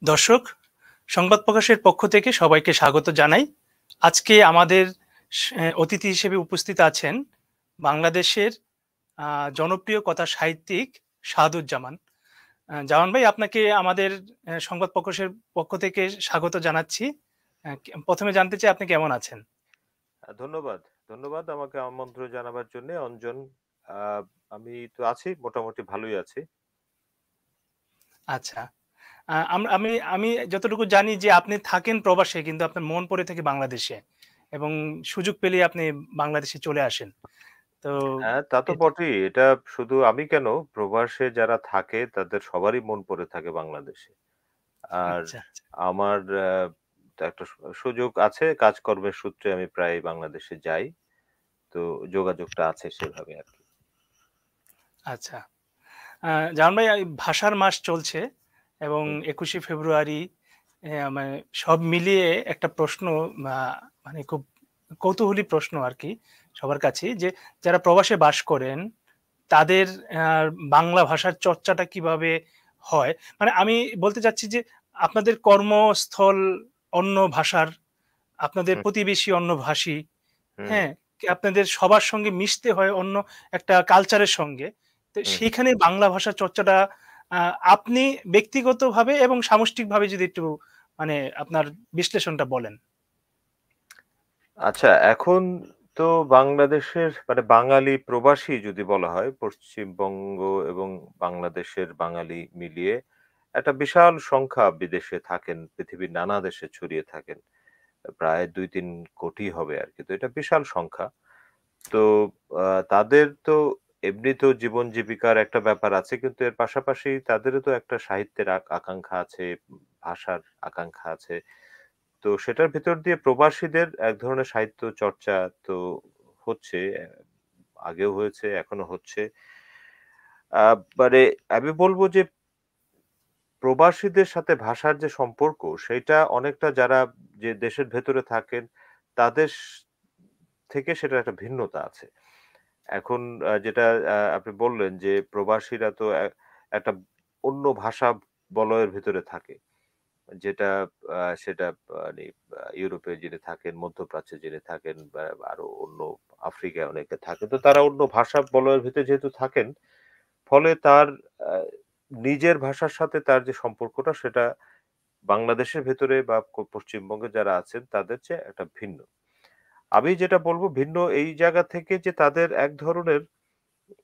দর্শক, সংবাদ প্রকাশের পক্ষ থেকে সবাইকে স্বাগত জানাই। আজকে আমাদের অতিথি হিসেবে উপস্থিত আছেন বাংলাদেশের জনপ্রিয় কথা সাহিত্যিক শাহাদুজ্জামান। জামান ভাই, আপনাকে আমাদের সংবাদ প্রকাশের পক্ষ থেকে স্বাগত জানাচ্ছি। ১ম এ জানতে চাই আপনি কেমন আছেন? ধন্যবাদ। ধন্যবাদ আমাকে আমন্ত্রণ জানাবার জন্যে অঞ্জন। আ আমি তো আছি, মোটামুটি ভালোই আছি। আচ্ছা। আমি আমি যতটুকু জানি যে আপনি থাকেন প্রবাসে, কিন্তু আপনার মন পড়ে থাকে বাংলাদেশে এবং সুযোগ পেলেই আপনি বাংলাদেশে চলে আসেন। তো হ্যাঁ, তা তো এট বটেই। এটা শুধু আমি কেন, প্রবাসে যারা থাকে তাদের সবারই মন পড়ে থাকে বাংলাদেশে। আর আচ্ছা, আচ্ছা। আমার একটা সুযোগ আছে, কাজকর্মের সূত্রে আমি প্রায় বাংলাদেশে যাই। তো যোগাযোগটা আছে সেভাবে আরকি। আচ্ছা। আ জাহান ভাই, ভাষার মাস চলছে এবং হুম, ২১শে ফেব্রুয়ারি মানে সব মিলিয়ে একটা প্রশ্ন, আ মানে খুব কৌতূহলী প্রশ্ন আরকি সবার কাছেই, যে যারা প্রবাসে বাস করেন তাদের আ বাংলা ভাষার চর্চাটা কিভাবে হয়? মানে আমি বলতে চাচ্ছি যে আপনাদের কর্মস্থল অন্য ভাষার, আপনাদের হুম, প্রতিবেশী অন্য ভাষী, হুম, হ্যাঁ? আপনাদের সবার সঙ্গে মিশতে হয় অন্য একটা কালচারের সঙ্গে। তো হুম, হুম। সেইখানে বাংলা ভাষার চর্চাটা আ আপনি ব্যক্তিগতভাবে এবং সামষ্টিকভাবে যদি একটু মানে আপনার বিশ্লেষণটা বলেন। আচ্ছা, এখন তো বাংলাদেশের মানে বাঙালি প্রবাসী যদি বলা হয়, পশ্চিমবঙ্গ এবং বাংলাদেশের বাঙালি মিলিয়ে একটা বিশাল সংখ্যা বিদেশে থাকেন, পৃথিবীর নানা দেশে ছড়িয়ে থাকেন। প্রায় ২-৩ কোটি হবে আরকি। তো এটা বিশাল সংখ্যা। তো তাদের তো এমনিতেও জীবন জীবিকার একটা ব্যাপার আছে। কিন্তু এর পাশাপাশি তাদেরও তো একটা সাহিত্যের আকাঙ্খা আছে, ভাষার আকাঙ্খা আছে। তো সেটার ভেতর দিয়ে প্রবাসীদের এক ধরনের সাহিত্য চর্চা তো হচ্ছে। আগেও হয়েছে, এখনো হচ্ছে। আ মানে আমি বলব যে প্রবাসীদের সাথে ভাষার যে সম্পর্ক সেইটা অনেকটা যারা যে দেশের ভেতরে থাকেন তাদের থেকে সেটার একটা ভিন্নতা আছে। এখন যেটা আপনি বললেন যে প্রবাসীরা তো একটা অন্য ভাষা বলয়ের ভিতরে থাকে। যেটা সেটা মানে ইউরোপে যিনি থাকেন, মধ্যপ্রাচ্যে যিনি থাকেন বা আরো অন্য আফ্রিকায় অনেকে থাকেন। তো তারা অন্য ভাষা বলয়ের ভিতরে যেহেতু থাকেন, ফলে তার আ নিজের ভাষার সাথে তার যে সম্পর্কটা সেটা বাংলাদেশের ভেতরে বা পশ্চিমবঙ্গে যারা আছেন তাদের চেয়ে একটা ভিন্ন। আমি যেটা বলব ভিন্ন এই জায়গা থেকে যে তাদের এক ধরনের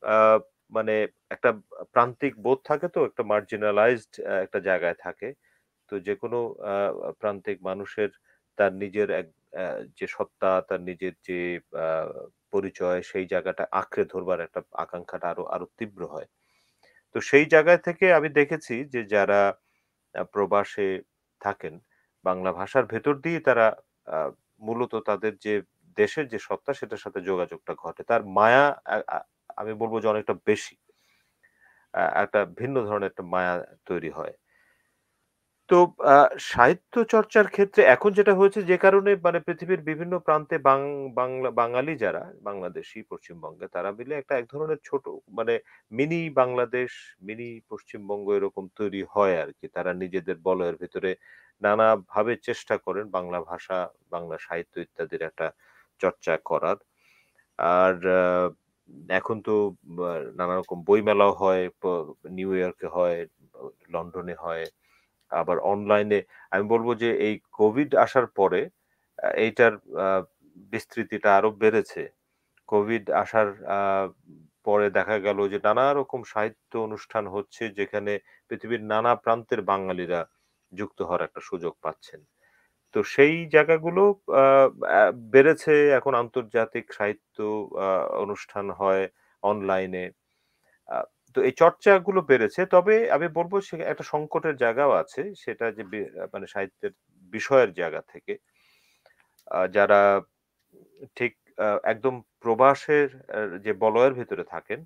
আ মানে একটা প্রান্তিক বোধ থাকে, তো একটা মার্জিনালাইজড একটা জায়গায় থাকে। তো যেকোনো আ প্রান্তিক মানুষের তার নিজের যে সত্তা, তার নিজের যে আ পরিচয় সেই জায়গাটা আঁকড়ে ধরবার একটা আকাঙ্খাটা আরো আরো তীব্র হয়। তো সেই জায়গায় থেকে আমি দেখেছি যে যারা প্রবাসে থাকেন, বাংলা ভাষার ভেতর দিয়েই তারা আ মূলত তাদের যে দেশের যে সত্তা সেটার সাথে যোগাযোগটা ঘটে। তার মায়া আ আ আমি বলব যে অনেকটা বেশি। একটা ভিন্ন ধরনের একটা মায়া তৈরি হয়। তো আ সাহিত্য চর্চার ক্ষেত্রে এখন যেটা হয়েছে যে কারণে মানে পৃথিবীর বিভিন্ন প্রান্তে বাঙালি যারা বাংলাদেশী পশ্চিমবঙ্গে তারা মিলে একটা এক ধরনের ছোট মানে মিনি বাংলাদেশ, মিনি পশ্চিমবঙ্গ এরকম তৈরি হয় আরকি। তারা নিজেদের বলয়ের ভেতরে নানাভাবে চেষ্টা করেন বাংলা ভাষা, বাংলা সাহিত্য ইত্যাদির একটা চর্চা করার। আর এখন তো নানা রকম বইমেলাও হয়। নিউ ইয়র্কে হয়, লন্ডনে হয়। আবার অনলাইনে আমি বলব যে এই কোভিড আসার পরে এইটার আ বিস্তৃতিটা আরো বেড়েছে। কোভিড আসার পরে দেখা গেল যে নানা রকম সাহিত্য অনুষ্ঠান হচ্ছে যেখানে পৃথিবীর নানা প্রান্তের বাঙালিরা যুক্ত হওয়ার একটা সুযোগ পাচ্ছেন। তো সেই জায়গাগুলো আ আ বেড়েছে। এখন আন্তর্জাতিক সাহিত্য আ অনুষ্ঠান হয় অনলাইনে। আ তো এই চর্চাগুলো বেড়েছে। তবে আমি বলব সে একটা সংকটের জায়গাও আছে। সেটা যে মানে সাহিত্যের বিষয়ের জায়গা থেকে যারা ঠিক একদম প্রবাসের যে বলয়ের ভেতরে থাকেন,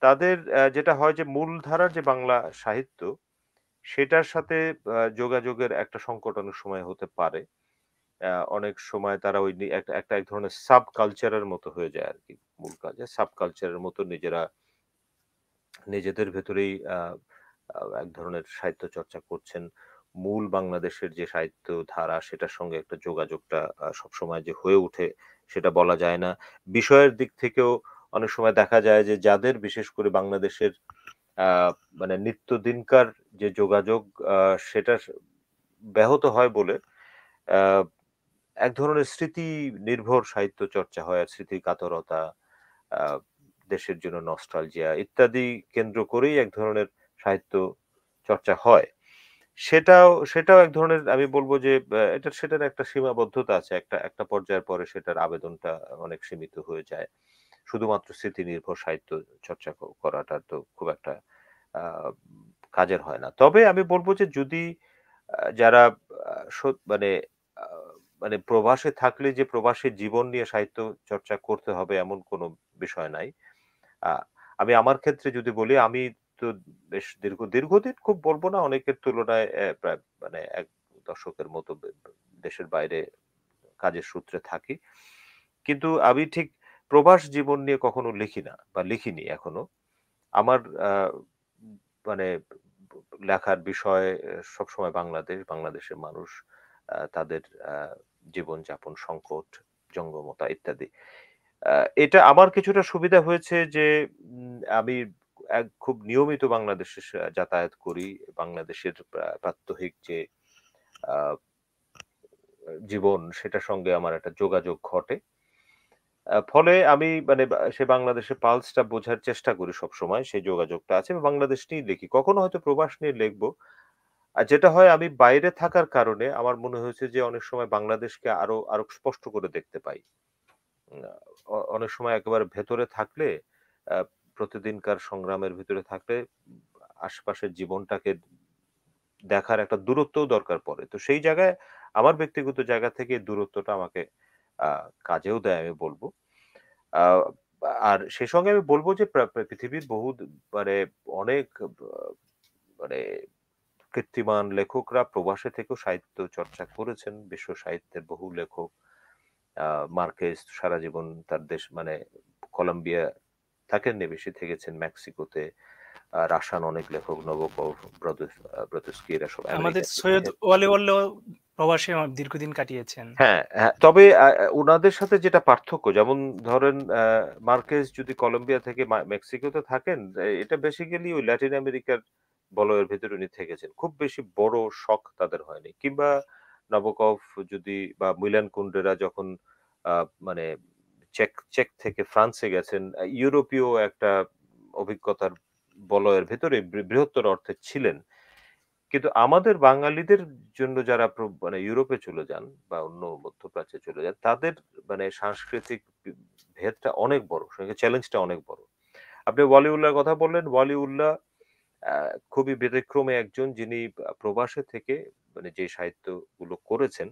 তাদের যেটা হয় যে মূলধারার যে বাংলা সাহিত্য, সেটার সাথে যোগাযোগের একটা সংকট অনেক সময় হতে পারে। অনেক সময় তারা ওই একটা একটা এক ধরনের সাব কালচার এর মতো হয়ে যায় আরকি। মূল কাজে সাব কালচার এর মতো নিজেরা নিজেদের ভেতরেই আ আ এক ধরনের সাহিত্য চর্চা করছেন। মূল বাংলাদেশের যে সাহিত্য ধারা সেটার সঙ্গে একটা যোগাযোগটা সবসময় যে হয়ে ওঠে সেটা বলা যায় না। বিষয়ের দিক থেকেও অনেক সময় দেখা যায় যে যাদের বিশেষ করে বাংলাদেশের আ মানে নিত্যদিনকার যে যোগাযোগ আ সেটা ব্যাহত হয় বলে আ এক ধরনের স্মৃতি নির্ভর সাহিত্য চর্চা হয়। আর স্মৃতির কাতরতা, আ দেশের জন্য নস্টালজিয়া ইত্যাদি কেন্দ্র করেই এক ধরনের সাহিত্য চর্চা হয়। সেটাও এক ধরনের আমি বলব যে সেটার একটা সীমাবদ্ধতা আছে। একটা একটা পর্যায়ের পরে সেটার আবেদনটা অনেক সীমিত হয়ে যায়। শুধুমাত্র স্মৃতি নির্ভর সাহিত্য চর্চা করাটা তো খুব একটা আ কাজের হয় না। তবে আমি বলব যে যদি যারা আ মানে আ মানে প্রবাসে থাকলে যে প্রবাসী জীবন নিয়ে সাহিত্য চর্চা করতে হবে এমন কোনো বিষয় নাই। আ আমি আমার ক্ষেত্রে যদি বলি আমি তো বেশ দীর্ঘদিন খুব বলব না অনেকের তুলনায় প্রায় মানে ১ দশকের মতো দেশের বাইরে কাজের সূত্রে থাকি। কিন্তু আমি ঠিক প্রবাস জীবন নিয়ে কখনো লিখি না বা লিখিনি এখনো। আমার আ মানে লেখার বিষয় সবসময় বাংলাদেশ, বাংলাদেশের মানুষ, তাদের আ জীবনযাপন সংকট, জঙ্গমতা ইত্যাদি। আ এটা আমার কিছুটা সুবিধা হয়েছে যে আমি খুব নিয়মিত বাংলাদেশে যাতায়াত করি। বাংলাদেশের প্রাত্যহিক যে আ জীবন সেটার সঙ্গে আমার একটা যোগাযোগ ঘটে। ফলে আমি মানে সে বাংলাদেশের পালসটা বোঝার চেষ্টা করি সবসময়। সেই যোগাযোগটা আছে। আমি বাংলাদেশ নিয়েই লিখি। কখনো হয়তো প্রবাস নিয়ে লিখব। আর যেটা হয় আমি বাইরে থাকার কারণে আমার মনে হয়েছে যে অনেক সময় বাংলাদেশকে আরো স্পষ্ট করে দেখতে পাই। উম অনেক সময় একেবারে ভেতরে থাকলে আ প্রতিদিনকার সংগ্রামের ভিতরে থাকলে আশপাশের জীবনটাকে দেখার একটা দূরত্বও দরকার পড়ে। তো সেই জায়গায় আমার ব্যক্তিগত জায়গা থেকে এই দূরত্বটা আমাকে আ কাজেও দেয় আমি বলব। আ আর সেই সঙ্গে আমি বলব যে পৃথিবীর বহু মানে অনেক মানে কীর্তিমান লেখকরা প্রবাসে থেকেও সাহিত্য চর্চা করেছেন। বিশ্ব সাহিত্যের বহু লেখক আ মার্কেজ সারা জীবন তার দেশ মানে কলম্বিয়া থাকেননি বেশি থেকেছেন মেক্সিকোতে। রাশিয়ান অনেক লেখক নবকভ, ব্রদস্কি এরা সব আমাদের আমেরিকাতে। সৈয়দ ওয়ালিউল্লাহ প্রবাসে দীর্ঘদিন কাটিয়েছেন। হ্যাঁ, হ্যাঁ। তবে উনাদের সাথে যেটা পার্থক্য যেমন ধরেন মার্কেজ যদি কলম্বিয়া থেকে মেক্সিকোতে থাকেন, এটা বেসিক্যালি ওই ল্যাটিন আমেরিকার বলয়ের ভেতরে উনি থেকেছেন। খুব বেশি বড় শখ তাদের হয়নি। কিংবা নাবোকভ যদি বা মিলান কুন্ডেরা যখন আ মানে চেক থেকে ফ্রান্সে গেছেন, ইউরোপীয় একটা অভিজ্ঞতার বলয়ের ভেতরে বৃহত্তর অর্থে ছিলেন। কিন্তু আমাদের বাঙালিদের জন্য যারা মানে ইউরোপে চলে যান বা অন্য মধ্যপ্রাচ্যে চলে যান, তাদের মানে সাংস্কৃতিক ভেদটা অনেক বড়। সঙ্গে চ্যালেঞ্জটা অনেক বড়। আপনি ওয়ালিউল্লাহর কথা বললেন। ওয়ালিউল্লাহ আ খুবই ব্যতিক্রমী একজন যিনি প্রবাসে থেকে মানে যে সাহিত্যগুলো করেছেন,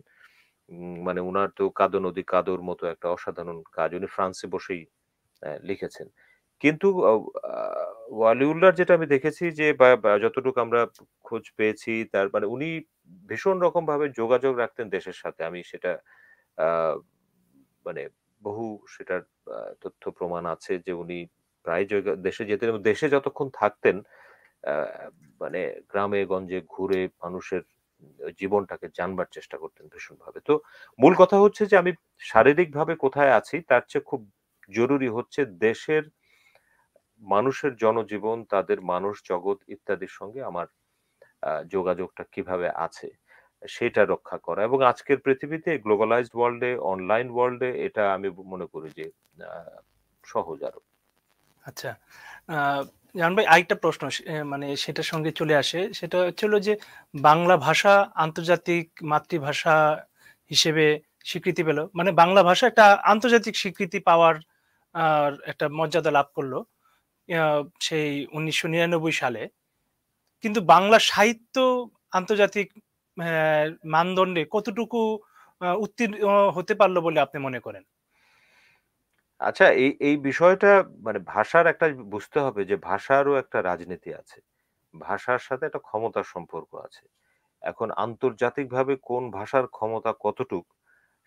মানে উনার তো 'কাদো নদী কাদোর' মতো একটা অসাধারণ কাজ উনি ফ্রান্সে বসেই লিখেছেন। কিন্তু আ ওয়ালিউল্লাহর যেটা আমি দেখেছি যে বা যতটুকু আমরা খোঁজ পেয়েছি তার মানে উনি ভীষণ রকমভাবে যোগাযোগ রাখতেন দেশের সাথে। আমি সেটা আ মানে বহু সেটার তথ্য প্রমাণ আছে যে উনি প্রায় দেশে যেতেন এবং দেশে যতক্ষণ থাকতেন আ মানে গ্রামে গঞ্জে ঘুরে মানুষের জীবনটাকে জানবার চেষ্টা করতেন ভীষণভাবে। তো মূল কথা হচ্ছে যে আমি শারীরিকভাবে কোথায় আছি তার চেয়ে খুব জরুরি হচ্ছে দেশের মানুষের জনজীবন, তাদের মানুষ জগৎ ইত্যাদির সঙ্গে আমার যোগাযোগটা কিভাবে আছে সেটা রক্ষা করা এবং আজকের পৃথিবীতে গ্লোবালাইজড ওয়ার্লড এ, অনলাইন ওয়ার্লড এ এটা আমি মনে করি যে আ সহজ আরো। আচ্ছা। আ জাহান ভাই আরেকটা প্রশ্ন মানে সেটার সঙ্গে চলে আসে। সেটা হচ্ছে হলো যে বাংলা ভাষা আন্তর্জাতিক মাতৃভাষা হিসেবে স্বীকৃতি পেল। মানে বাংলা ভাষা একটা আন্তর্জাতিক স্বীকৃতি পাওয়ার একটা মর্যাদা লাভ করল। ইয়া সেই ১৯৯৯ সালে। কিন্তু বাংলা সাহিত্য আন্তর্জাতিক মানদণ্ডে কতটুকু উত্তীর্ণ হতে পারল বলে আপনি মনে করেন? আচ্ছা এই বিষয়টা মানে ভাষার একটা বুঝতে হবে যে ভাষারও একটা রাজনীতি আছে। ভাষার সাথে একটা ক্ষমতার সম্পর্ক আছে। এখন আন্তর্জাতিকভাবে কোন ভাষার ক্ষমতা কতটুক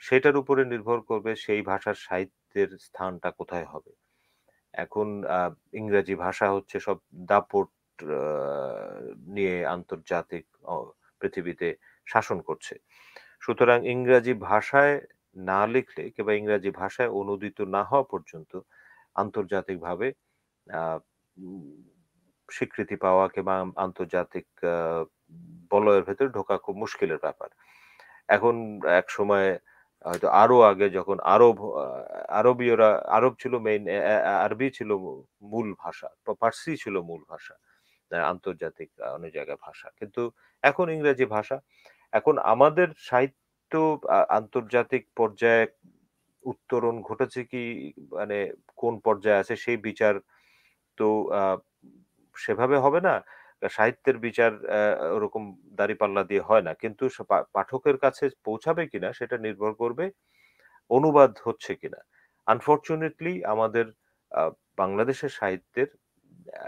সেটার উপরে নির্ভর করবে সেই ভাষার সাহিত্যের স্থানটা কোথায় হবে। এখন আ ইংরেজি ভাষা হচ্ছে সব দাপট আ নিয়ে আন্তর্জাতিক পৃথিবীতে শাসন করছে। সুতরাং ইংরেজি ভাষায় না লিখলে কিংবা ইংরেজি ভাষায় অনূদিত না হওয়া পর্যন্ত আন্তর্জাতিকভাবে আ উম স্বীকৃতি পাওয়া কিংবা আন্তর্জাতিক বলয়ের ভেতরে ঢোকা খুব মুশকিলের ব্যাপার। এখন একসময় হয়তো আরো আগে যখন আরবীয়রা আরব ছিল মেইন আরবি ছিল মূল ভাষা। পার্সি ছিল মূল ভাষা। আন্তর্জাতিক অনেক জায়গায় ভাষা। কিন্তু এখন ইংরেজি ভাষা। এখন আমাদের সাহিত্য আন্তর্জাতিক পর্যায়ে উত্তরণ ঘটেছে কি মানে কোন পর্যায়ে আছে সেই বিচার তো আ সেভাবে হবে না। সাহিত্যের বিচার ওরকম দাঁড়িপাল্লা দিয়ে হয় না। কিন্তু পাঠকের কাছে পৌঁছাবে কিনা সেটা নির্ভর করবে অনুবাদ হচ্ছে কিনা। আনফরচুনেটলি আমাদের আ বাংলাদেশের সাহিত্যের আ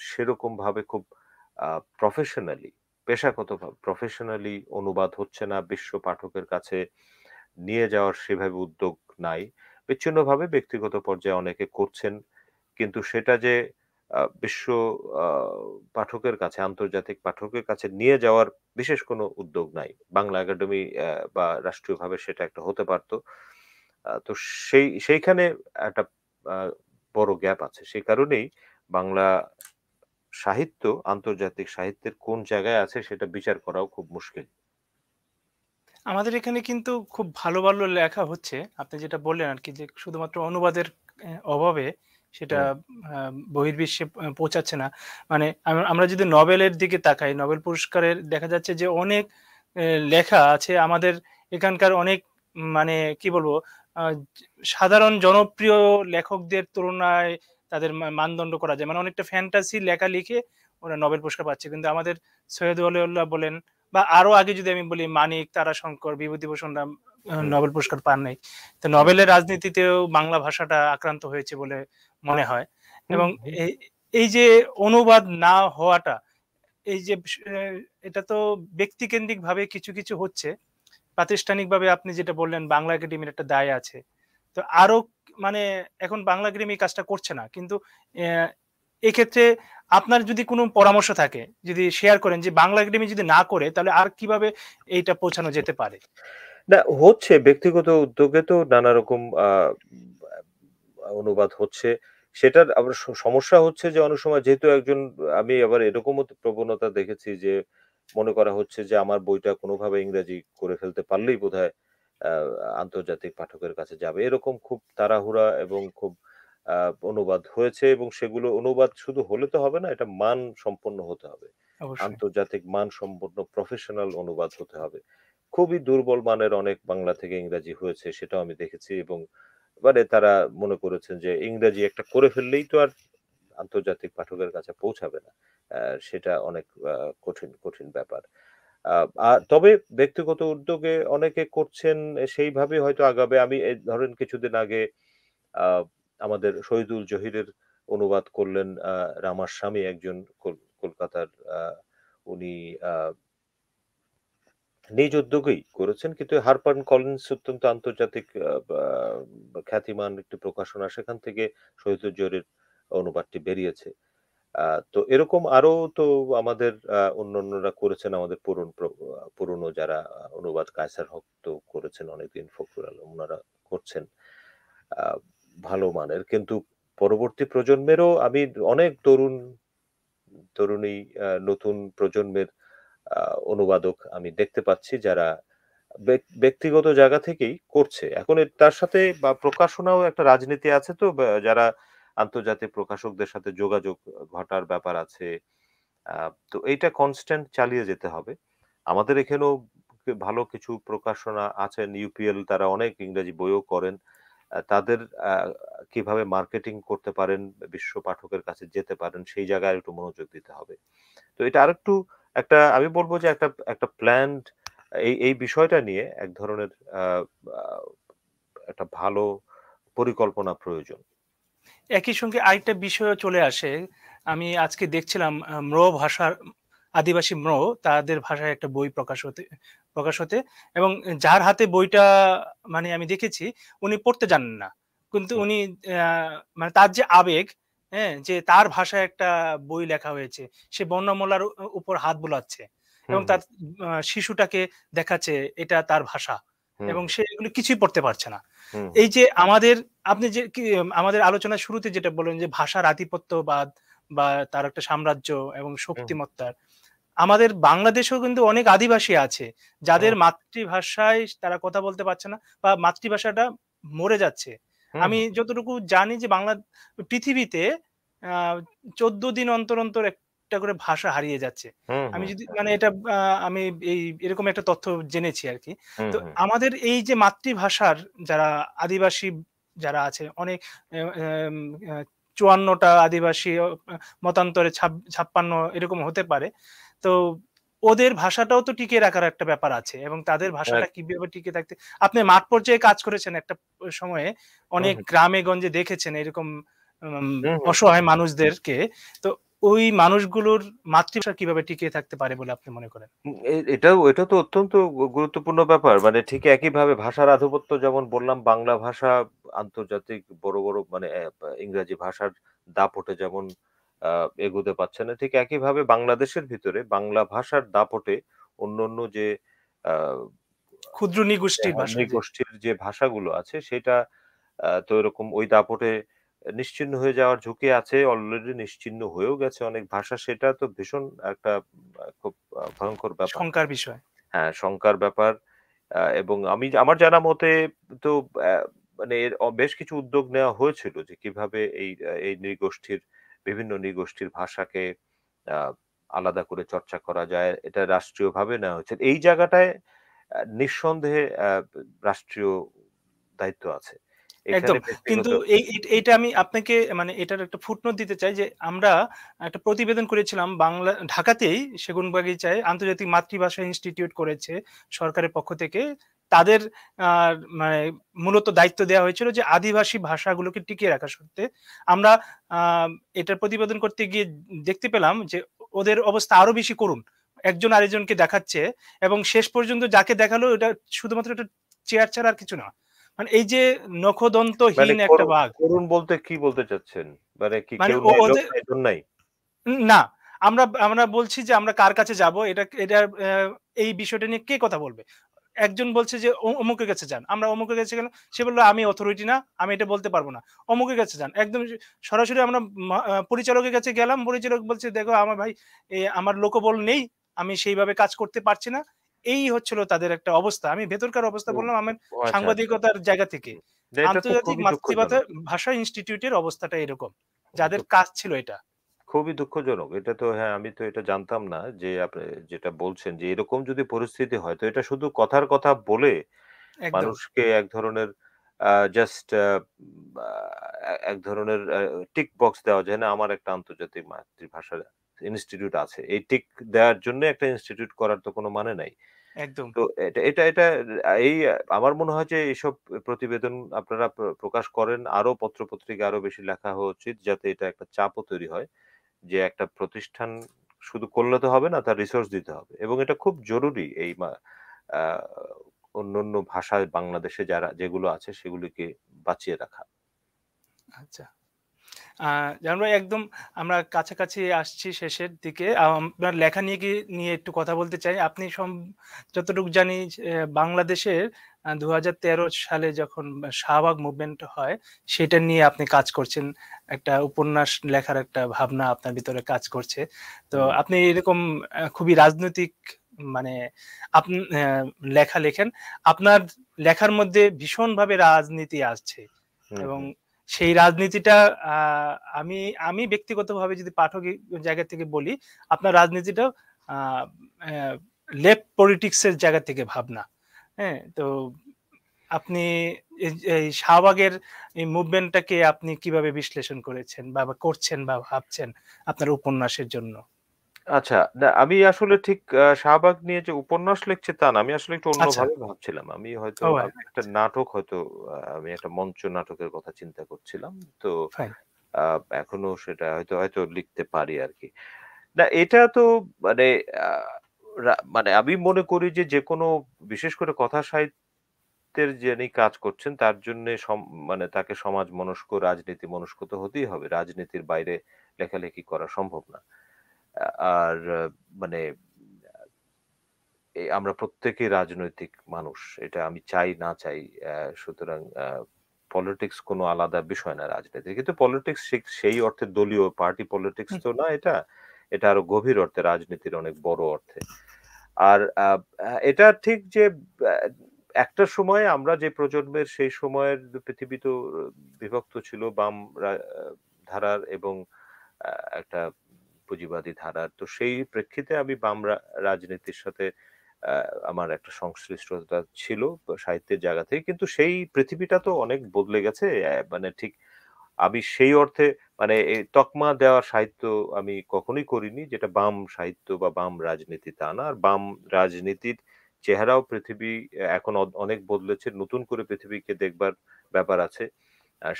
সেরকমভাবে খুব আ প্রফেশনালি প্রফেশনালি অনুবাদ হচ্ছে না। বিশ্ব পাঠকের কাছে নিয়ে যাওয়ার সেভাবে উদ্যোগ নাই। বিচ্ছিন্নভাবে ব্যক্তিগত পর্যায়ে অনেকে করছেন। কিন্তু সেটা যে বিশ্ব আ পাঠকের কাছে, আন্তর্জাতিক পাঠকের কাছে নিয়ে যাওয়ার বিশেষ কোনো উদ্যোগ নাই। বাংলা একাডেমি বা রাষ্ট্রীয়ভাবে সেটা একটা হতে পারত। তো সেইখানে একটা আ বড় গ্যাপ আছে। সেই কারণেই বাংলা সাহিত্য আন্তর্জাতিক সাহিত্যের কোন জায়গায় আছে সেটা বিচার করাও খুব মুশকিল। আমাদের এখানে কিন্তু খুব ভালো, ভালো লেখা হচ্ছে। আপনি যেটা বললেন আরকি যে শুধুমাত্র অনুবাদের অভাবে সেটা হুম, আ বহির্বিশ্বে পৌঁছাচ্ছে না। মানে আমরা যদি নোবেলের দিকে তাকাই, নোবেল পুরস্কারের দেখা যাচ্ছে যে অনেক এ লেখা আছে আমাদের এখানকার অনেক মানে কি বলবো? আ সাধারণ জনপ্রিয় লেখকদের তুলনায় তাদের মানদণ্ড করা যায়। মানে অনেকটা ফ্যান্টাসি লেখা লিখে ওরা নোবেল পুরস্কার পাচ্ছে। কিন্তু আমাদের সৈয়দ ওয়ালিউল্লাহ বলেন বা আরো আগে যদি আমি বলি মানিক, তারাশঙ্কর, বিভূতিভূষণ রাম হুম, নোবেল পুরস্কার পান নাই। তো হুম, নোবেলের রাজনীতিতেও বাংলা ভাষাটা আক্রান্ত হয়েছে বলে মনে হয়। হুম, এবং হুম। এই এই যে অনুবাদ না হওয়াটা, এই যে এটা তো ব্যক্তিকেন্দ্রিকভাবে কিছু, কিছু হচ্ছে। প্রাতিষ্ঠানিকভাবে আপনি যেটা বললেন বাংলা একাডেমির একটা দায় আছে। তো আরো মানে এখন বাংলা একাডেমি এই কাজটা করছে না। কিন্তু অ্যা এক্ষেত্রে আপনার যদি কোনো পরামর্শ থাকে, যদি শেয়ার করেন যে বাংলা একাডেমি যদি না করে তাহলে আর কিভাবে এইটা পৌঁছানো যেতে পারে? না হচ্ছে ব্যক্তিগত উদ্যোগে তো নানা রকম অনুবাদ হচ্ছে। সেটার আবার সমস্যা হচ্ছে যে অনেক সময় যেহেতু একজন আমি আবার এরকমও তো প্রবণতা দেখেছি যে মনে করা হচ্ছে যে আমার বইটা কোনোভাবে ইংরেজি করে ফেলতে পারলেই বোধহয় আ আন্তর্জাতিক পাঠকের কাছে যাবে। এরকম খুব তাড়াহুড়া এবং খুব আ অনুবাদ হয়েছে এবং সেগুলো অনুবাদ শুধু হলে তো হবে না, এটা মানসম্পন্ন হতে হবে। অবশ্যই, আন্তর্জাতিক মানসম্পন্ন প্রফেশনাল অনুবাদ হতে হবে। খুবই দুর্বল মানের অনেক বাংলা থেকে ইংরেজি হয়েছে সেটাও আমি দেখেছি এবং মানে তারা মনে করেছেন যে ইংরেজি একটা করে ফেললেই তো আর আন্তর্জাতিক পাঠকের কাছে পৌঁছাবে না। সেটা অনেক কঠিন ব্যাপার। আ আ তবে ব্যক্তিগত উদ্যোগে অনেকে করছেন সেইভাবে হয়তো আগাবে। আমি এই ধরেন কিছুদিন আগে আ আমাদের শহীদুল জহিরের অনুবাদ করলেন রামার স্বামী একজন কলকাতার আ উনি আ নিজ উদ্যোগেই করেছেন। কিন্তু হারপার কলিন্স অত্যন্ত আন্তর্জাতিক খ্যাতিমান একটি প্রকাশনা। সেখান থেকে শহীদুল জহিরের অনুবাদটি বেরিয়েছে। আ তো এরকম আরো তো আমাদের অন্যান্যরা করেছেন আমাদের পুরনো যারা অনুবাদ কায়সার হক তো করেছেন অনেকদিন, ফখরুল আলম উনারা করছেন। আ ভালো মানের। কিন্তু পরবর্তী প্রজন্মেরও আমি অনেক তরুণী নতুন প্রজন্মের আ অনুবাদক আমি দেখতে পাচ্ছি যারা ব্যক্তিগত জায়গা থেকেই করছে। এখন তার সাথে বা প্রকাশনাও একটা রাজনীতি আছে তো যারা আন্তর্জাতিক প্রকাশকদের সাথে যোগাযোগ ঘটার ব্যাপার আছে। আ তো এইটা কনস্ট্যান্ট চালিয়ে যেতে হবে। আমাদের এখানেও ভালো কিছু প্রকাশনা আছেন। ইউপিএল তারা অনেক ইংরেজি বইও করেন। তাদের আ কিভাবে মার্কেটিং করতে পারেন, বিশ্ব পাঠকের কাছে যেতে পারেন সেই জায়গায় একটু মনোযোগ দিতে হবে। তো এটা আরেকটু একটা আমি বলব যে একটা প্ল্যান্ড এই বিষয়টা নিয়ে এক ধরনের আ আ একটা ভালো পরিকল্পনা প্রয়োজন। একই সঙ্গে আরেকটা বিষয়ও চলে আসে। আমি আজকে দেখছিলাম ম্রো ভাষার আদিবাসী ম্রো তাদের ভাষায় একটা বই প্রকাশ হতে এবং যার হাতে বইটা মানে আমি দেখেছি উনি পড়তে জানেন না। কিন্তু হুম, উনি আ মানে তার যে আবেগ, হ্যাঁ? যে তার ভাষায় একটা বই লেখা হয়েছে। সে বর্ণমালার উপর হাত বুলাচ্ছে। হুম, এবং হুম, তার শিশুটাকে দেখাচ্ছে এটা তার ভাষা হুম, এবং সে এগুলো কিছুই পড়তে পারছে না। হুম, এই হুম, যে আপনি যে আমাদের আলোচনার শুরুতে যেটা বললেন যে ভাষার আধিপত্যবাদ বা তার একটা সাম্রাজ্য এবং হুম, শক্তিমত্তার, আমাদের বাংলাদেশেও কিন্তু অনেক আদিবাসী আছে যাদের হুম, মাতৃভাষায় তারা কথা বলতে পারছে না বা মাতৃভাষাটা মরে যাচ্ছে। হুম, আমি হুম, যতটুকু জানি যে পৃথিবীতে আ ১৪ দিন অন্তর, অন্তর একটা করে ভাষা হারিয়ে যাচ্ছে। হুম, আমি হুম, যদি মানে এটা আমি এরকম একটা তথ্য জেনেছি আরকি। হুম, তো হুম, আমাদের এই যে মাতৃভাষার যারা আদিবাসী যারা আছে অনেক এ এম আ ৫৪ টা আদিবাসী মতান্তরে ৫৬ এরকম হতে পারে। তো ওদের ভাষাটাও তো টিকিয়ে রাখার একটা ব্যাপার আছে এবং তাদের ভাষাটা এক কিভাবে টিকে থাকতে আপনি মাঠ পর্যায়ে কাজ করেছেন একটা সময়ে হুম, অনেক হুম, গ্রামে গঞ্জে দেখেছেন এরকম হুম, হুম, হুম। অসহায় মানুষদেরকে। তো ওই মানুষগুলোর মাতৃভাষা কিভাবে টিকিয়ে থাকতে পারে বলে আপনি মনে করেন? এটা তো অত্যন্ত গুরুত্বপূর্ণ ব্যাপার। মানে ঠিক একইভাবে ভাষার আধিপত্য যেমন বললাম, বাংলা ভাষা আন্তর্জাতিক বড়, বড় মানে ইংরেজি ভাষার দাপটে যেমন আ এগোতে পারছে না, ঠিক একইভাবে বাংলাদেশের ভিতরে বাংলা ভাষার দাপটে অন্যান্য যে আ ক্ষুদ্র নিগোষ্ঠীর ভাষা যে। নৃগোষ্ঠীর যে ভাষাগুলো আছে সেটা তো এরকম ওই দাপটে নিশ্চিহ্ন হয়ে যাওয়ার ঝুঁকি আছে। অলরেডি নিশ্চিহ্ন হয়েও গেছে অনেক ভাষা। সেটা তো ভীষণ একটা খুব ভয়ংকর ব্যাপার। শঙ্কার বিষয়। হ্যাঁ, শঙ্কার ব্যাপার। এবং আমার জানা মতে তো অ্যা মানে এর বেশ কিছু উদ্যোগ নেওয়া হয়েছিল যে কিভাবে এই নৃগোষ্ঠীর বিভিন্ন নৃগোষ্ঠীর ভাষাকে আ আলাদা করে চর্চা করা যায়। এটা রাষ্ট্রীয়ভাবে নেওয়া হয়েছে। এই জায়গাটায় নিঃসন্দেহে রাষ্ট্রীয় দায়িত্ব আছে। এখানে একদম। ব্যক্তিগত কিন্তু এইটা আমি আপনাকে মানে এটার একটা ফুটনোট দিতে চাই যে আমরা একটা প্রতিবেদন করেছিলাম ঢাকাতেই সেগুনবাগিচায় আন্তর্জাতিক মাতৃভাষা ইনস্টিটিউট করেছে সরকারের পক্ষ থেকে। তাদের আ মানে মূলত দায়িত্ব দেয়া হয়েছিল যে আদিবাসী ভাষাগুলোকে টিকিয়ে রাখার স্বার্থে। আমরা আ এটার প্রতিবেদন করতে গিয়ে দেখতে পেলাম যে ওদের অবস্থা আরো বেশি করুণ। একজন আরেকজনকে দেখাচ্ছে এবং শেষ পর্যন্ত যাকে দেখালো এটা শুধুমাত্র একটা চেয়ার ছাড়া আর কিছু না। মানে এই যে মানে নখদন্তহীন একটা বাঘ। করুণ বলতে কি বলতে চাচ্ছেন? মানে কি মানে কেউ নাই, লোক ওদের নাই, জন নাই? না। আমরা আমরা বলছি যে আমরা কার কাছে যাবো? এটার এই বিষয়টা নিয়ে কে কথা বলবে? একজন বলছে যে অমুকের কাছে যান। আমরা অমুকের কাছে গেলাম। সে বলল, "আমি অথরিটি না। আমি এটা বলতে পারব না।" অমুকের কাছে যান। একদম সরাসরি আমরা পরিচালকের কাছে গেলাম। পরিচালক বলছে, "দেখো আমার ভাই আমার লোকবল নেই। আমি সেইভাবে কাজ করতে পারছি না।" এই হচ্ছিল তাদের একটা অবস্থা। আমি ভেতরকার অবস্থা ও বললাম আমার ও আচ্ছা, আচ্ছা। সাংবাদিকতার জায়গা থেকে। না, এটা তো আন্তর্জাতিক খুবই মাতৃভাষা দুঃখজনক। ভাষা ইনস্টিটিউটের অবস্থাটা এরকম। এটা যাদের তো কাজ ছিল এটা। খুবই দুঃখজনক। এটা তো হ্যাঁ, আমি তো এটা জানতাম না যে যেটা বলছেন যে এরকম যদি পরিস্থিতি হয় তো এটা শুধু কথার কথা বলে একদম। মানুষকে এক ধরনের জাস্ট আ এক ধরনের টিক বক্স দেওয়া যায় না, আমার একটা আন্তর্জাতিক মাতৃভাষার ইনস্টিটিউট আছে। এই টিক দেওয়ার জন্য একটা ইনস্টিটিউট করার তো কোনো মানে নাই। একদম। তো এটা এটা এটা এই আমার মনে হয় যে এইসব প্রতিবেদন আপনারা প্রকাশ করেন। আরো পত্র-পত্রিকায় আরো বেশি লেখা হওয়া উচিত যাতে এটা একটা চাপও তৈরি হয়। যে একটা প্রতিষ্ঠান শুধু করলে তো হবে না, তার রিসোর্স দিতে হবে। এবং এটা খুব জরুরি এই আ অন্যান্য ভাষায় বাংলাদেশে যেগুলো আছে সেগুলিকে বাঁচিয়ে রাখা। আচ্ছা। আ জামিল ভাই একদম আমরা কাছাকাছি আসছি শেষের দিকে। আপনার লেখা নিয়ে একটু কথা বলতে চাই। আপনি যতটুকু জানি যে বাংলাদেশের ২০১৩ সালে যখন শাহবাগ মুভমেন্ট হয়, সেটা নিয়ে আপনি কাজ করছেন। একটা উপন্যাস লেখার একটা ভাবনা আপনার ভিতরে কাজ করছে। তো হুম, আপনি এরকম খুবই রাজনৈতিক মানে লেখা লেখেন। আপনার লেখার মধ্যে ভীষণভাবে রাজনীতি আসছে হুম, এবং হুম। সেই রাজনীতিটা আ আমি আমি ব্যক্তিগতভাবে যদি পাঠক জায়গা থেকে বলি, আপনার রাজনীতিটাও আ অ্যা লেফট পলিটিক্স এর জায়গা থেকে ভাবনা। হ্যাঁ? তো আপনি এই শাহবাগের এই মুভমেন্টটাকে আপনি কিভাবে বিশ্লেষণ করেছেন বা করছেন বা ভাবছেন আপনার উপন্যাসের জন্য? আচ্ছা, না আমি আসলে ঠিক শাহবাগ নিয়ে যে উপন্যাস লিখছি তা না। আমি আসলে একটু আচ্ছা। অন্যভাবে ভাবছিলাম। ও হ্যাঁ, আমি একটা নাটক হয়তো আমি একটা মঞ্চ নাটকের কথা চিন্তা করছিলাম। তো ফাইন। আ এখনো সেটা হয়তো লিখতে পারি আরকি। না, এটা তো মানে আ মানে আমি মনে করি যে যেকোনো বিশেষ করে কথা সাহিত্যের যিনি কাজ করছেন তার জন্যে মানে তাকে সমাজ মনস্ক, রাজনীতি মনস্ক তো হতেই হবে। রাজনীতির বাইরে লেখালেখি করা সম্ভব না। আর মানে আমরা প্রত্যেকেই রাজনৈতিক মানুষ। এটা আমি চাই না চাই। সুতরাং পলিটিক্স কোনো আলাদা বিষয় না রাজনীতি। কিন্তু পলিটিক্স সেই অর্থে দলীয় পার্টি পলিটিক্স হুম, তো না এটা। এটা আরো গভীর অর্থে রাজনীতির অনেক বড় অর্থে। আর এটা ঠিক যে আ একটা সময়ে আমরা যে প্রজন্মের সেই সময়ের পৃথিবী তো বিভক্ত ছিল বাম ধারার এবং আ একটা পুঁজিবাদী ধারার। তো সেই প্রেক্ষিতে আমি বাম রাজনীতির সাথে আ আমার একটা সংশ্লিষ্টতা ছিল সাহিত্যের জায়গা থেকে। কিন্তু সেই পৃথিবীটা তো অনেক বদলে গেছে। মানে ঠিক আমি সেই অর্থে মানে তকমা দেওয়ার সাহিত্য আমি কখনোই করিনি যেটা বাম সাহিত্য বা বাম রাজনীতি তা না। আর বাম রাজনীতির চেহারাও পৃথিবী এখন অনেক বদলেছে। নতুন করে পৃথিবীকে দেখবার ব্যাপার আছে।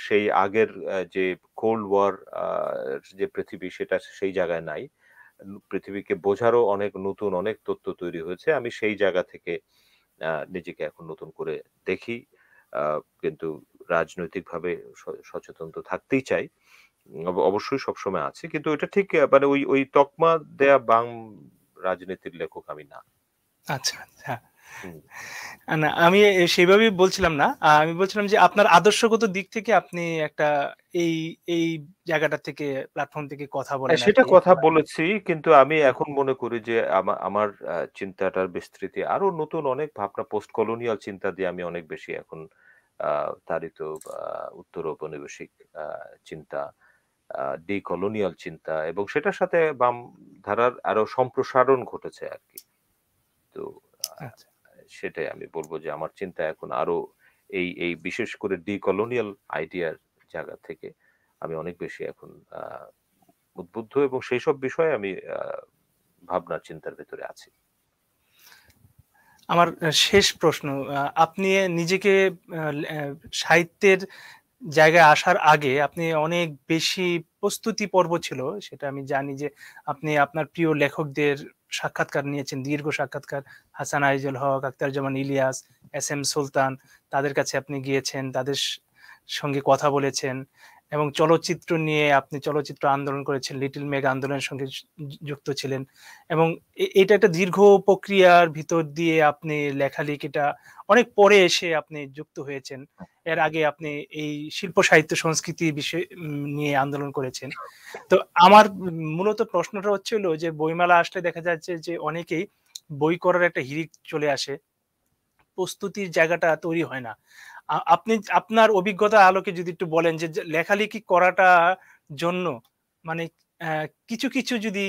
সেই আগের যে কোল্ড ওয়ার যে পৃথিবী সেটা সেই জায়গায় নাই। পৃথিবীকে বোঝারও অনেক নতুন অনেক তথ্য তৈরি হয়েছে। আমি সেই জায়গা থেকে নিজেকে এখন নতুন করে দেখি। আ কিন্তু রাজনৈতিকভাবে সচেতন তো থাকতেই চাই। অবশ্যই সবসময় আছি। কিন্তু এটা ঠিক মানে ওই তকমা দেয়া বাম রাজনীতির লেখক আমি না। আচ্ছা, আচ্ছা। হুম। না আমি সেভাবেই বলছিলাম না। আমি বলছিলাম যে আপনার আদর্শগত দিক থেকে আপনি একটা এই, এই জায়গাটা থেকে প্ল্যাটফর্ম থেকে কথা হ্যাঁ, বলেন সেটা আরকি। কথা বলেছি। কিন্তু আমি এখন মনে করি যে আমার চিন্তাটার বিস্তৃতি আরো নতুন অনেক ভাবনা পোস্ট কলোনিয়াল চিন্তা দিয়ে আমি অনেক বেশি এখন আ তাড়িত উত্তর ঔপনিবেশিক আ চিন্তা, ডিকলোনিয়াল চিন্তা এবং সেটার সাথে বাম ধারার আরো সম্প্রসারণ ঘটেছে আরকি। তো আ আচ্ছা। সেটাই আমি বলব যে আমার চিন্তা এখন আরো এই বিশেষ করে ডিকলোনিয়াল আইডিয়ার জায়গা থেকে আমি অনেক বেশি এখন আ উদ্বুদ্ধ এবং সেইসব বিষয়ে আমি ভাবনা চিন্তার ভেতরে আছি। আমার শেষ প্রশ্ন। আপনি নিজেকে সাহিত্যের জায়গায় আসার আগে আপনি অনেক বেশি প্রস্তুতি পর্ব ছিল। সেটা আমি জানি যে আপনি আপনার প্রিয় লেখকদের সাক্ষাৎকার নিয়েছেন, দীর্ঘ সাক্ষাৎকার। হাসান আইজুল হক, আখতারুজ্জামান ইলিয়াস, এস এম সুলতান তাদের কাছে আপনি গিয়েছেন, তাদের সঙ্গে কথা বলেছেন এবং চলচ্চিত্র নিয়ে আপনি চলচ্চিত্র আন্দোলন করেছেন, লিটল মেঘ আন্দোলনের সঙ্গে যুক্ত ছিলেন এবং এটা একটা দীর্ঘ প্রক্রিয়ার ভিতর দিয়ে আপনি লেখালেখিটা অনেক পরে এসে আপনি যুক্ত হয়েছেন। এর আগে আপনি এই শিল্প সাহিত্য সংস্কৃতি বিষয় নিয়ে আন্দোলন করেছেন। তো আমার মূলত প্রশ্নটা হচ্ছে হলো যে বইমেলা আসলে দেখা যাচ্ছে যে অনেকেই বই করার একটা হিড়িক চলে আসে। প্রস্তুতির জায়গাটা তৈরি হয় না। আপনি আপনার অভিজ্ঞতার আলোকে যদি একটু বলেন যে লেখালেখি করাটা জন্য মানে কিছু, কিছু যদি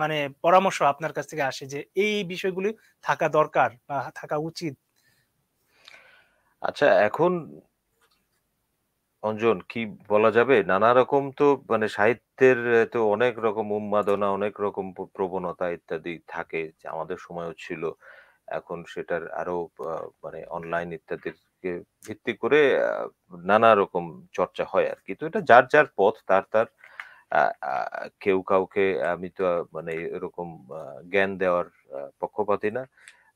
মানে পরামর্শ আপনার কাছ থেকে আসে যে এই বিষয়গুলি থাকা দরকার বা থাকা উচিত। আচ্ছা এখন অঞ্জন কি বলা যাবে? নানা রকম তো মানে সাহিত্যের তো অনেক রকম উন্মাদনা, অনেক রকম প্রবণতা ইত্যাদি থাকে যে আমাদের সময়ও ছিল। এখন সেটার আরো আ মানে অনলাইন ইত্যাদিকে ভিত্তি করে নানা রকম চর্চা হয় আরকি। তো এটা যার পথ তার আ আ কেউ কাউকে আমি তো মানে এরকম আ জ্ঞান দেওয়ার পক্ষপাতী না।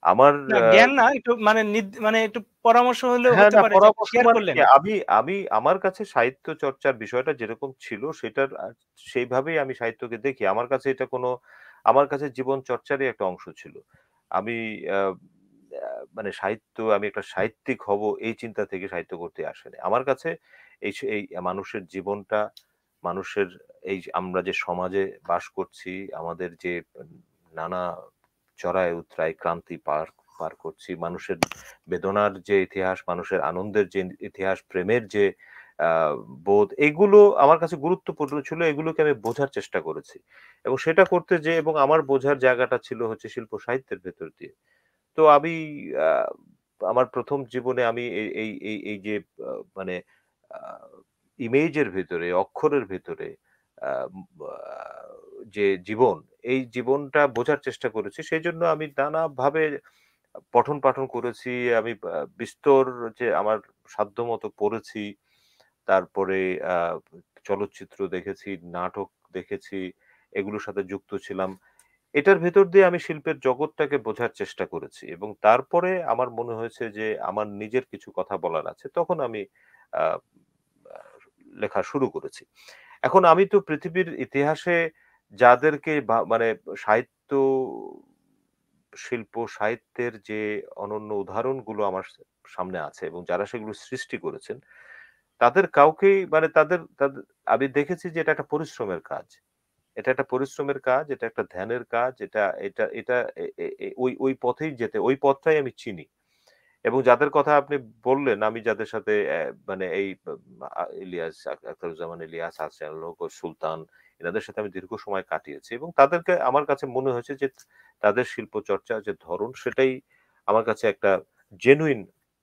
আমার না জ্ঞান না একটু মানে মানে একটু পরামর্শ হলেও হ্যাঁ, হতে না পারে যে পরামর্শ শেয়ার মানে কি করলেন। আমি আমি আমার কাছে সাহিত্য চর্চার বিষয়টা যেরকম ছিল সেটার সেইভাবেই আমি সাহিত্যকে দেখি। আমার কাছে জীবন চর্চারই একটা অংশ ছিল। আমি আ আ মানে আমি একটা সাহিত্যিক হব এই চিন্তা থেকে সাহিত্য করতে আসেনি। আমার কাছে এই মানুষের জীবনটা, মানুষের এই যে আমরা যে সমাজে বাস করছি, আমাদের যে নানা চড়াই উতরাই ক্রান্তি পার পার করছি, মানুষের বেদনার যে ইতিহাস, মানুষের আনন্দের যে ইতিহাস, প্রেমের যে আ বোধ, এগুলো আমার কাছে গুরুত্বপূর্ণ ছিল। এগুলোকে আমি বোঝার চেষ্টা করেছি। এবং সেটা করতে যেয়ে এবং আমার বোঝার জায়গাটা ছিল হচ্ছে শিল্প সাহিত্যের ভেতর দিয়ে। তো আমি আ আমার ১ম জীবনে আমি এই যে মানে আ ইমেজের ভেতরে, অক্ষরের ভেতরে আ আ যে জীবন, এই জীবনটা বোঝার চেষ্টা করেছি। সেজন্য আমি নানাভাবে পঠন-পাঠন করেছি। আমি বিস্তর যে আমার সাধ্যমতো পড়েছি। তারপরে আ চলচ্চিত্র দেখেছি, নাটক দেখেছি, এগুলোর সাথে যুক্ত ছিলাম। এটার ভেতর দিয়ে আমি শিল্পের জগৎটাকে বোঝার চেষ্টা করেছি এবং তারপরে আমার মনে হয়েছে যে আমার নিজের কিছু কথা বলার আছে। তখন আমি আ আ লেখা শুরু করেছি। এখন আমি তো পৃথিবীর ইতিহাসে যাদেরকে মানে সাহিত্য শিল্প সাহিত্যের যে অনন্য উদাহরণগুলো আমার সামনে আছে এবং যারা সেগুলো সৃষ্টি করেছেন, তাদের কাউকেই মানে তাদের তাদের আমি দেখেছি যে এটা একটা পরিশ্রমের কাজ। এটা একটা পরিশ্রমের কাজ, এটা একটা ধ্যানের কাজ। এটা এটা এটা এ এ এ ওই পথেই ওই পথটাই আমি চিনি। এবং যাদের কথা আপনি বললেন, আমি যাদের সাথে মানে এই ইলিয়াস, আখতারুজ্জামান ইলিয়াস, হাসান আল-হক ও সুলতান, এনাদের সাথে আমি দীর্ঘ সময় কাটিয়েছি এবং তাদেরকে আমার কাছে মনে হয়েছে যে তাদের শিল্প চর্চার যে ধরন সেটাই আমার কাছে একটা জেনুইন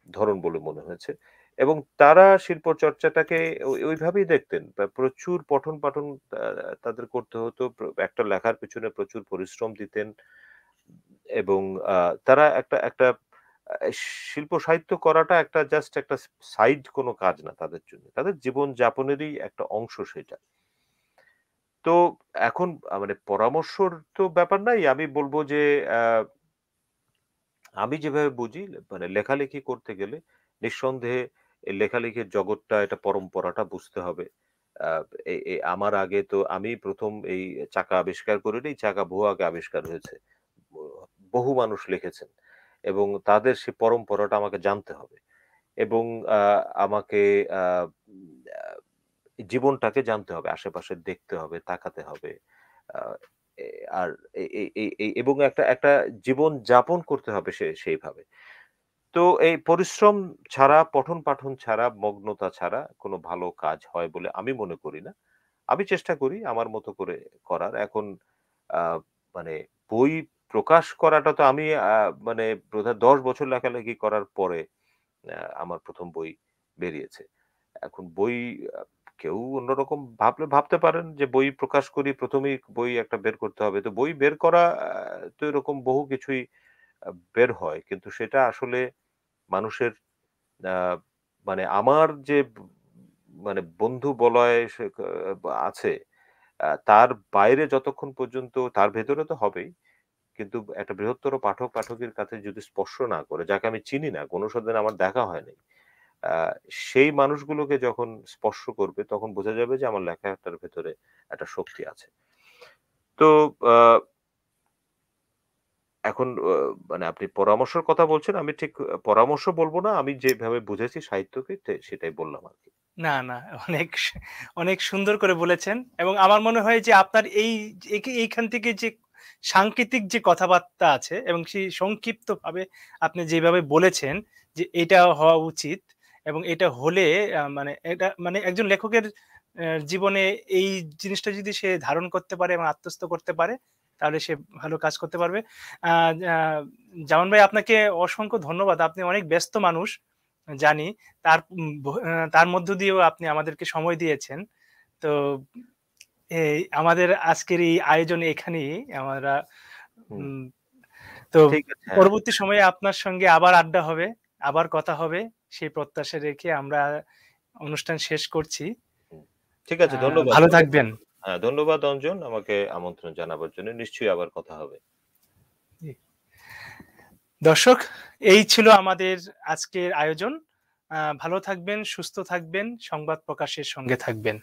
ধরন বলে মনে হয়েছে। এবং তারা শিল্প চর্চাটাকে ওইভাবেই দেখতেন। প্রচুর পঠন-পাঠন আ তাদের করতে হতো। একটা লেখার পেছনে প্রচুর পরিশ্রম দিতেন এবং আ তারা একটা একটা আ শিল্প সাহিত্য করাটা একটা জাস্ট একটা সাইড কোনো কাজ না তাদের জন্য। তাদের জীবনযাপনেরই একটা অংশ সেটা। তো এখন মানে পরামর্শর তো ব্যাপার নাই। আমি বলব যে আ আমি যেভাবে বুঝি মানে লেখালেখি করতে গেলে নিঃসন্দেহে এই লেখালেখির জগৎটা, এটা পরম্পরাটা বুঝতে হবে। আ এ এ আমার আগে তো আমি ১ম এই চাকা আবিষ্কার করিনি, চাকা বহু আগে আবিষ্কার হয়েছে। ব বহু মানুষ লিখেছেন এবং তাদের সেই পরম্পরাটা আমাকে জানতে হবে এবং আ আমাকে আ আ জীবনটাকে জানতে হবে। আশেপাশে দেখতে হবে, তাকাতে হবে। আ এ আর এ এ এ এ এবং একটা একটা জীবন যাপন করতে হবে সেইভাবে। তো এই পরিশ্রম ছাড়া, পঠন-পাঠন ছাড়া, মগ্নতা ছাড়া কোনো ভালো কাজ হয় বলে আমি মনে করি না। আমি চেষ্টা করি আমার মতো করে করার। এখন আ মানে বই প্রকাশ করাটা তো আমি মানে বোধহয় ১০ বছর লেখালেখি করার পরে আমার ১ম বই বেরিয়েছে। এখন বই আ কেউ অন্যরকম ভাবতে পারেন যে বই প্রকাশ করি ১ম এই বই একটা বের করতে হবে। তো বই বের করা তো এরকম বহু কিছুই বের হয়। কিন্তু সেটা আসলে মানুষের আ মানে আমার যে মানে বন্ধু বলয় সে আছে, তার বাইরে যতক্ষণ পর্যন্ত তার ভেতরে তো হবেই। কিন্তু একটা বৃহত্তর পাঠক-পাঠকের কাছে যদি স্পর্শ না করে, যাকে আমি চিনি না, কোনদিন আমার দেখা হয় নাই। আ সেই মানুষগুলোকে যখন স্পর্শ করবে তখন বোঝা যাবে যে আমার লেখাটার ভেতরে একটা শক্তি আছে। তো আ এখন মানে আপনি পরামর্শের কথা বলছেন, আমি ঠিক পরামর্শ বলব না। আমি যেভাবে বুঝেছি সাহিত্যকে সেটাই বললাম আরকি। না, না, অনেক সুন্দর করে বলেছেন এবং আমার মনে হয় যে আপনার এইখান থেকে যে সাংকেতিক যে কথাবার্তা আছে এবং সেই সংক্ষিপ্তভাবে আপনি যেভাবে বলেছেন যে এটা হওয়া উচিত এবং এটা হলে মানে এটা মানে একজন লেখকের জীবনে এই জিনিসটা যদি সে ধারণ করতে পারে এবং আত্মস্থ করতে পারে, তাহলে সে ভালো কাজ করতে পারবে। আ আ জামান ভাই, আপনাকে অসংখ্য ধন্যবাদ। আপনি অনেক ব্যস্ত মানুষ জানি। তার মধ্য দিয়েও আপনি আমাদেরকে সময় দিয়েছেন। তো আমাদের আজকের এই আয়োজন এখানেই আমরা হুম, উম তো ঠিক আছে। হ্যাঁ, পরবর্তী সময়ে আপনার সঙ্গে আবার আড্ডা হবে, আবার কথা হবে। সেই প্রত্যাশা রেখে আমরা অনুষ্ঠান শেষ করছি। হুম। ঠিক আছে, ধন্যবাদ। ভালো থাকবেন। হ্যাঁ, ধন্যবাদ অঞ্জন আমাকে আমন্ত্রণ জানাবার জন্য। নিশ্চয়ই আবার কথা হবে। জি। দর্শক, এই ছিল আমাদের আজকের আয়োজন। ভালো থাকবেন, সুস্থ থাকবেন, সংবাদ প্রকাশের সঙ্গে থাকবেন।